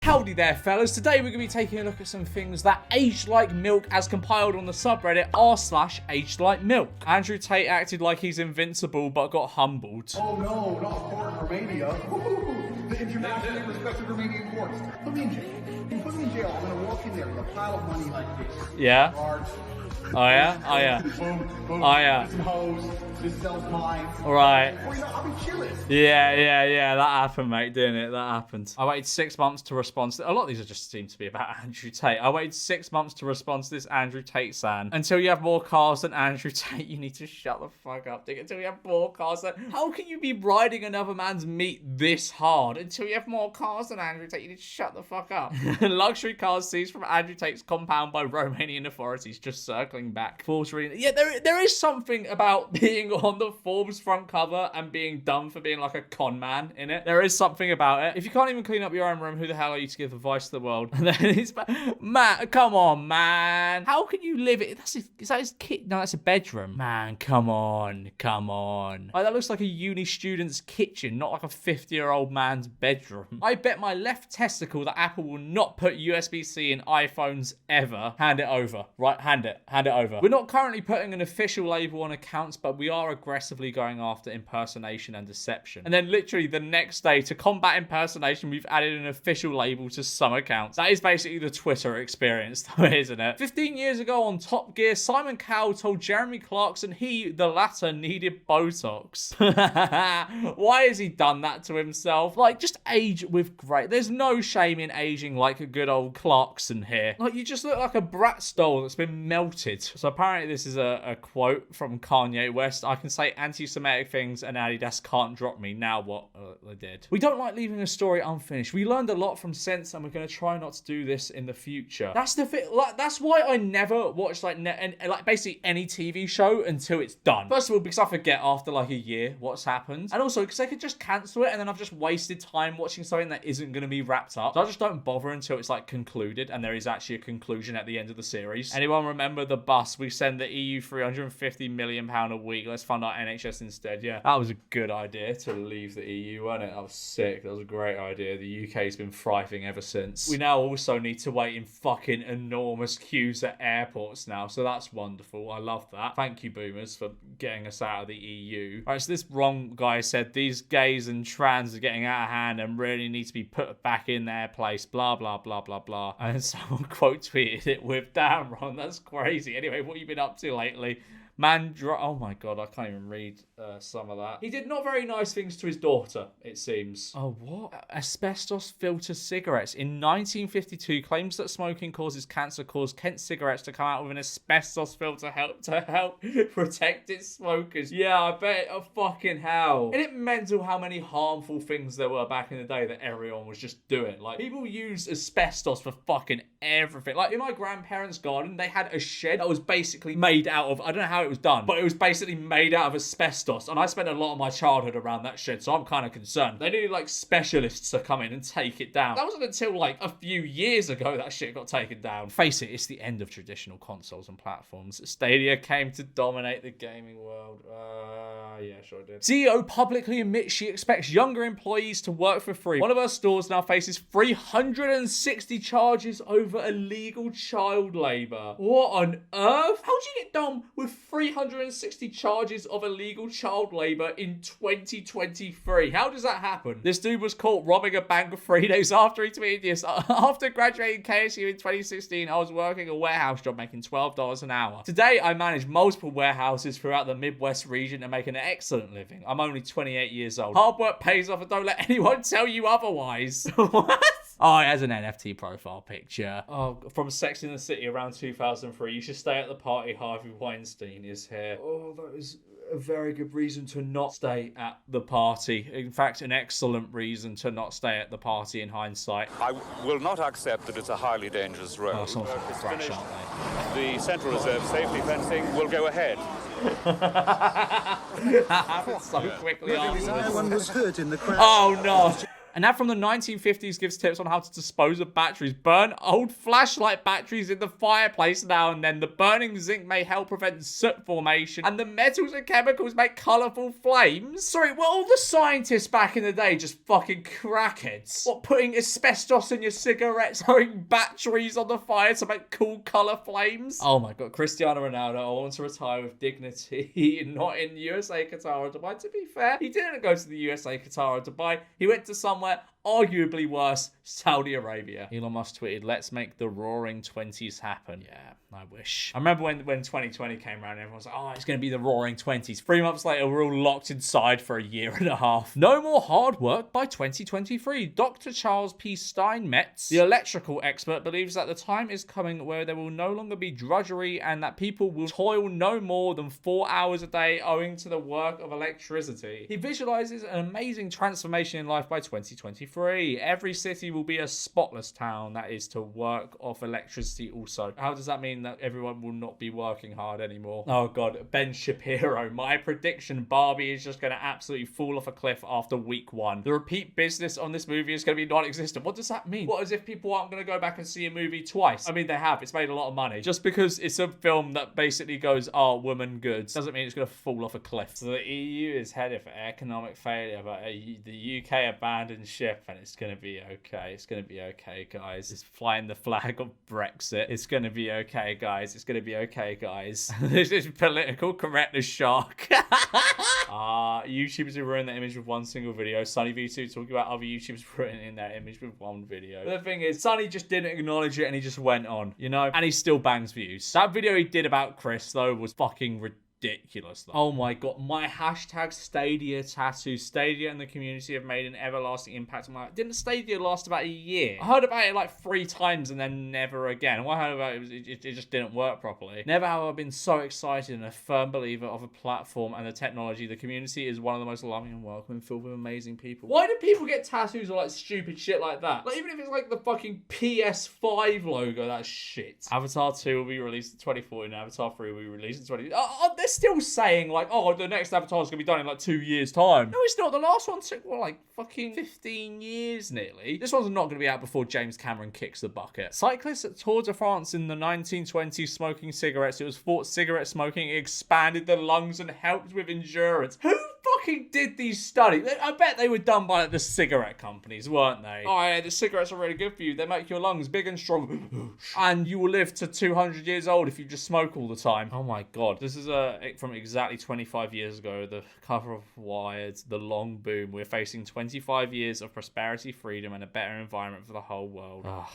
Howdy there, fellas. Today we're going to be taking a look at some things that aged like milk as compiled on the subreddit r/agedlikemilk. Andrew Tate acted like he's invincible but got humbled. Oh no, not a court in Romania. The internationally respected Romanian courts. Put me in jail. You put me in jail. I'm going to walk in there with a pile of money like this. Yeah? Cards. Oh yeah? Oh yeah. Boom. Oh yeah. This hose. This sells mine. Right. Or, you know, I'll be chilling. Yeah. That happened, mate, didn't it? That happened. I waited 6 months to respond to... A lot of these just seem to be about Andrew Tate. I waited 6 months to respond to this Andrew Tate san. Until you have more cars than Andrew Tate, you need to shut the fuck up, Dick. Until you have more cars than... How can you be riding another man's meat this hard? Until you have more cars than Andrew Tate, you need to shut the fuck up. Luxury cars seized from Andrew Tate's compound by Romanian authorities. Just circling back. Yeah, there is something about being on the Forbes front cover and being done for being like a con man in it. There is something about it. If you can't even clean up your own room, who the hell are you to give advice to the world? And then it's Matt, come on, man. How can you live it? Is that his kit? No, that's a bedroom. Man, come on. Like, that looks like a uni student's kitchen, not like a 50-year-old man's bedroom. I bet my left testicle that Apple will not put USB-C in iPhones ever. Hand it over. Right, hand it over. We're not currently putting an official label on accounts, but we are aggressively going after impersonation and deception. And then literally the next day, to combat impersonation, we've added an official label to some accounts. That is basically the Twitter experience, though, isn't it? 15 years ago on Top Gear, Simon Cowell told Jeremy Clarkson he, the latter, needed Botox. Why has he done that to himself? Like, just age with grace. There's no shame in aging like a good old Clarkson here. Like, you just look like a Bratz doll that's been melted. So apparently this is a quote from Kanye West. I can say anti-Semitic things and Adidas can't drop me. Now what? They did. We don't like leaving a story unfinished. We learned a lot from Sense and we're going to try not to do this in the future. That's the thing. Like, that's why I never watch like basically any TV show until it's done. First of all, because I forget after like a year what's happened. And also because they could just cancel it and then I've just wasted time watching something that isn't going to be wrapped up. So I just don't bother until it's like concluded and there is actually a conclusion at the end of the series. Anyone remember the bus? We send the EU £350 million a week. Let's fund our NHS instead. Yeah, that was a good idea to leave the EU, wasn't it? That was sick. That was a great idea. The UK's been thriving ever since. We now also need to wait in fucking enormous queues at airports now, so that's wonderful. I love that. Thank you, boomers, for getting us out of the EU. All right, so this wrong guy said these gays and trans are getting out of hand and really need to be put back in their place. Blah, blah, blah, blah, blah. And someone quote tweeted it with, damn, Ron, that's crazy. Anyway, what have you been up to lately? Oh my god, I can't even read some of that. He did not very nice things to his daughter, it seems. Oh, what? Asbestos filter cigarettes. In 1952, claims that smoking causes cancer caused Kent cigarettes to come out with an asbestos filter to help protect its smokers. Yeah, I bet. Oh, fucking hell. Isn't it mental how many harmful things there were back in the day that everyone was just doing? Like, people used asbestos for fucking everything. Like, in my grandparents' garden, they had a shed that was basically made out of, I don't know how it was done, but it was basically made out of asbestos, and I spent a lot of my childhood around that shed, so I'm kind of concerned. They needed like specialists to come in and take it down. That wasn't until like a few years ago that shit got taken down. Face it, it's the end of traditional consoles and platforms. Stadia came to dominate the gaming world. Yeah, sure did. CEO publicly admits she expects younger employees to work for free. One of her stores now faces 360 charges over illegal child labour. What on earth? How do you get done with 360 charges of illegal child labour in 2023? How does that happen? This dude was caught robbing a bank 3 days after he tweeted this. After graduating KSU in 2016, I was working a warehouse job making $12 an hour. Today, I manage multiple warehouses throughout the Midwest region and make an excellent living. I'm only 28 years old. Hard work pays off and don't let anyone tell you otherwise. What? Oh, it has an NFT profile picture. Oh, from Sex in the City around 2003. You should stay at the party. Harvey Weinstein is here. Oh, that is a very good reason to not stay at the party. In fact, an excellent reason to not stay at the party in hindsight. I will not accept that it's a highly dangerous road. Oh, someone's going to crash, aren't they? The Central Reserve safety fencing will go ahead. That happened so quickly afterwards. Everyone was hurt in the crash. Oh, no. An ad from the 1950s gives tips on how to dispose of batteries. Burn old flashlight batteries in the fireplace now and then. The burning zinc may help prevent soot formation, and the metals and chemicals make colourful flames. Sorry, were all the scientists back in the day just fucking crackheads? What, putting asbestos in your cigarettes, throwing batteries on the fire to make cool colour flames? Oh my god, Cristiano Ronaldo, I want to retire with dignity, not in USA, Qatar or Dubai. To be fair, he didn't go to the USA, Qatar or Dubai. He went to somewhere arguably worse, Saudi Arabia. Elon Musk tweeted, "Let's make the roaring 20s happen." Yeah, I wish. I remember when 2020 came around, everyone was like, oh, it's going to be the roaring 20s. 3 months later, we're all locked inside for a year and a half. No more hard work by 2023. Dr. Charles P. Steinmetz, the electrical expert, believes that the time is coming where there will no longer be drudgery and that people will toil no more than 4 hours a day owing to the work of electricity. He visualizes an amazing transformation in life by 2023. Every city will be a spotless town that is to work off electricity also. How does that mean that everyone will not be working hard anymore? Oh god, Ben Shapiro. My prediction, Barbie is just going to absolutely fall off a cliff after week 1. The repeat business on this movie is going to be non-existent. What does that mean? What, as if people aren't going to go back and see a movie twice? I mean, they have. It's made a lot of money. Just because it's a film that basically goes, oh, woman goods, doesn't mean it's going to fall off a cliff. So the EU is headed for economic failure, but the UK abandoned ship, and it's going to be okay. It's going to be okay, guys. It's flying the flag of Brexit. It's going to be okay, guys. It's going to be okay, guys. This is political correctness shark. YouTubers who ruin their image with one single video. Sunny V2 talking about other YouTubers ruining their image with one video. But the thing is, Sunny just didn't acknowledge it and he just went on, you know? And he still bangs views. That video he did about Chris, though, was fucking ridiculous though. Oh my god, my hashtag Stadia tattoo. Stadia and the community have made an everlasting impact on my life. Didn't Stadia last about a year? I heard about it like 3 times and then never again. What I heard about it just didn't work properly. Never have I been so excited and a firm believer of a platform and the technology. The community is one of the most loving and welcoming, filled with amazing people. Why do people get tattoos or like stupid shit like that? Like even if it's like the fucking PS5 logo, that's shit. Avatar 2 will be released in 2014. Avatar 3 will be released in 20... they're still saying like, oh, the next Avatar is going to be done in like 2 years time. No, it's not. The last one took, well, like fucking 15 years nearly. This one's not going to be out before James Cameron kicks the bucket. Cyclists at Tour de France in the 1920s smoking cigarettes. It was thought cigarette smoking expanded the lungs and helped with endurance. Who fucking did these studies? I bet they were done by like, the cigarette companies, weren't they? Oh yeah, the cigarettes are really good for you. They make your lungs big and strong. And you will live to 200 years old if you just smoke all the time. Oh my god. This is from exactly 25 years ago. The cover of Wired, The Long Boom. We're facing 25 years of prosperity, freedom, and a better environment for the whole world. Ugh.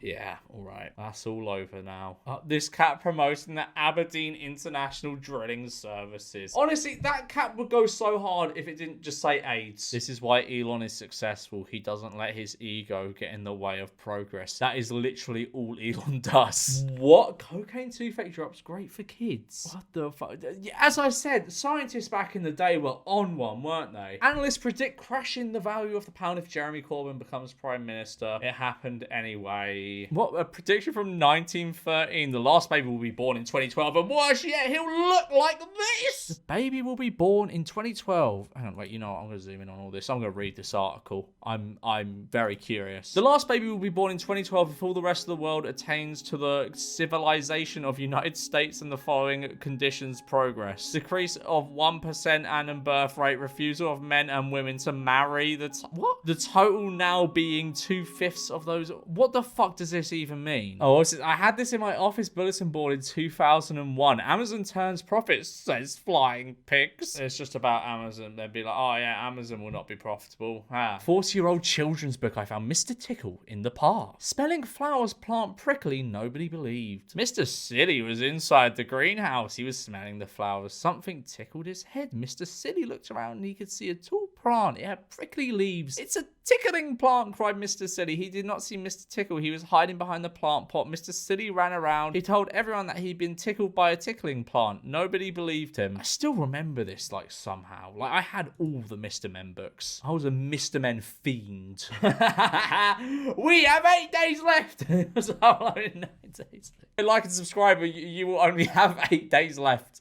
Yeah, all right. That's all over now. This cat promoting the Aberdeen International Drilling Services. Honestly, that cat would go so hard if it didn't just say AIDS. This is why Elon is successful. He doesn't let his ego get in the way of progress. That is literally all Elon does. What? Cocaine toothache drops great for kids. What the fuck? As I said, scientists back in the day were on one, weren't they? Analysts predict crashing the value of the pound if Jeremy Corbyn becomes Prime Minister. It happened anyway. What, a prediction from 1913. The last baby will be born in 2012, and worse yet, he'll look like this. The baby will be born in 2012. Hang on, wait, you know what? I'm going to zoom in on all this. I'm going to read this article. I'm very curious. The last baby will be born in 2012 if all the rest of the world attains to the civilization of United States and the following conditions progress. Decrease of 1% annum birth rate, refusal of men and women to marry. What? The total now being 2/5 of those. What the fuck does this even mean? Oh, I had this in my office bulletin board in 2001. Amazon turns profits, says Flying Pigs. It's just about Amazon. They'd be like, oh yeah, Amazon will not be profitable. 40-year-old children's book I found Mr. Tickle in the park. Spelling flowers plant prickly, nobody believed. Mr. Silly was inside the greenhouse. He was smelling the flowers. Something tickled his head. Mr. Silly looked around and he could see a tall plant. It had prickly leaves. It's a tickling plant, cried Mr. Silly. He did not see Mr. Tickle. He was hiding behind the plant pot. Mr. Silly ran around. He told everyone that he'd been tickled by a tickling plant. Nobody believed him. I still remember this, like, somehow. Like, I had all the Mr. Men books. I was a Mr. Men fiend. We have 8 days left. So I'm 9 days left. Like and subscribe, you will only have 8 days left.